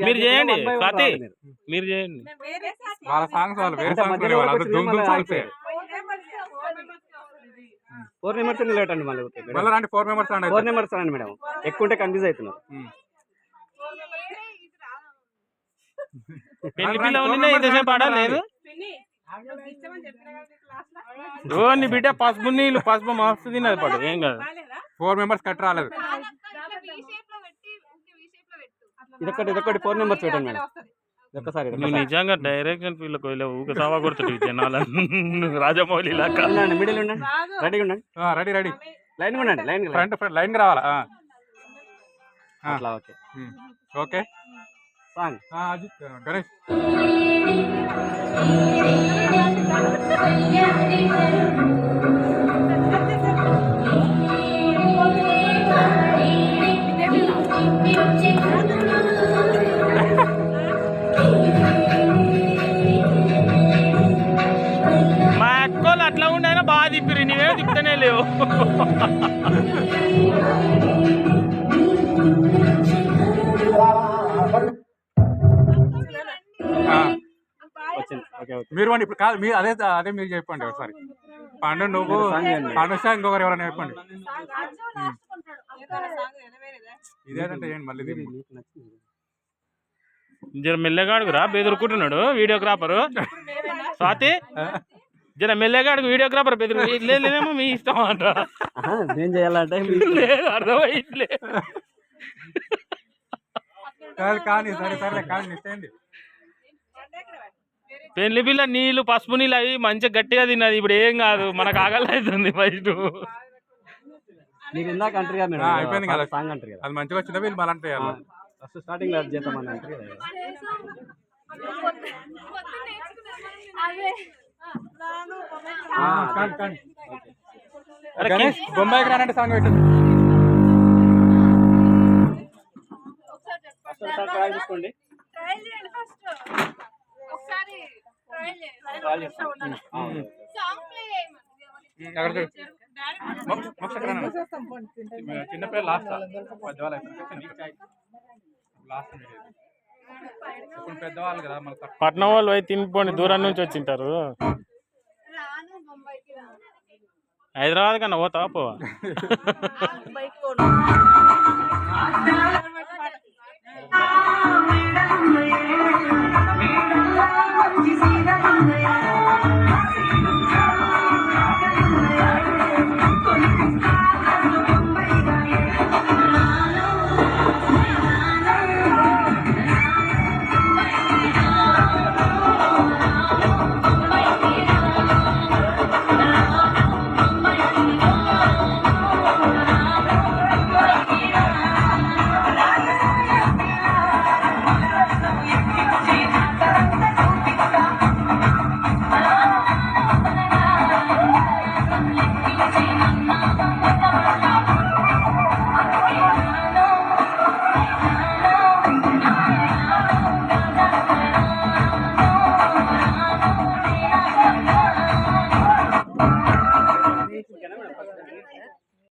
మీరు చేయండి స్వాతి, మీరు చేయండి. వాళ్ళ సాంగ్స్ వాళ్ళు వేరే సాంగ్స్ ధూమ్ ధూమ్ సాంగ్స్. 4 మెంబర్స్ లేట్ అండి. మళ్ళీ రండి 4 మెంబర్స్ రండి. 4 మెంబర్స్ రండి మేడం. ఎక్కువ ఉంటే కన్ఫ్యూజ్ అవుతున్నారు. పెళ్లి పిల్ల ఉంది ఇంతసేపు పాడలేదు. నీ బిడ్డ పసుపు నీళ్ళు పసుపు మస్తు తిన్నది పాడు, ఏం కాదు. 4 మెంబర్స్ కట్ రాలేదు. ఇదొకటి 4 మెంబర్స్ పెట్టండి మేడం. నువ్వు నిజంగా డైరెక్షన్ ఫీల్ ఊక సావా కొడుతుంది జనాలను. రాజమౌళి లాగా మిడిల్ ఉండండి, రెడీగా ఉండండి. రెడీ లైన్ ఉండండి, లైన్ రావాలా? Okay okay. సాంగ్ గణేష్ మా అక్కోళ్ళు అట్లా ఉండైనా బాగా తిప్పిరు, నీవేమో తిప్పుతూనే లేవు. మీరు ఇప్పుడు కాదు, మీరు అదే మీరు చెప్పండి ఒకసారి. పండు నువ్వు అనుష ఇంకొకరు ఎవరైనా చెప్పండి. ఇదేదంటే ఏంటి మళ్ళీ జర మెల్లగాడుగురా, బెదురుకుంటున్నాడు వీడియోగ్రాఫరు. స్వాతి జర మెల్లగాడుగు, వీడియోగ్రాఫర్ బెదురు. లేదేమో మీ ఇష్టం అంట. ఏం చేయాలంటే అర్థమైట్లే కానీ సరే కానీ నిశ్చయండి. పెళ్లి పిల్ల నీళ్ళు పసుపు నీళ్ళు అవి మంచిగా గట్టిగా తిన్నది. ఇప్పుడు ఏం కాదు, మనకు ఆకలి అవుతుంది. ఫస్ట్ అయిపోయింది కదా సాంగ్ అంటారు కదా, అది మంచిగా వచ్చిందా వీళ్ళు మళ్ళీ అంటే ఫస్ట్ స్టార్టింగ్ చేద్దామని అంటారు కదా. గణేష్ బొంబాయికి రానంటే సాంగ్ పెట్టింది. చూసుకోండి. చిన్న పేరు లాస్ట్ పెద్దవాళ్ళు కదా, పట్నం వాళ్ళు అయితే తినిపోండి, దూరం నుంచి వచ్చింటారు. హైదరాబాద్ కన్నా పోతావా పోవా?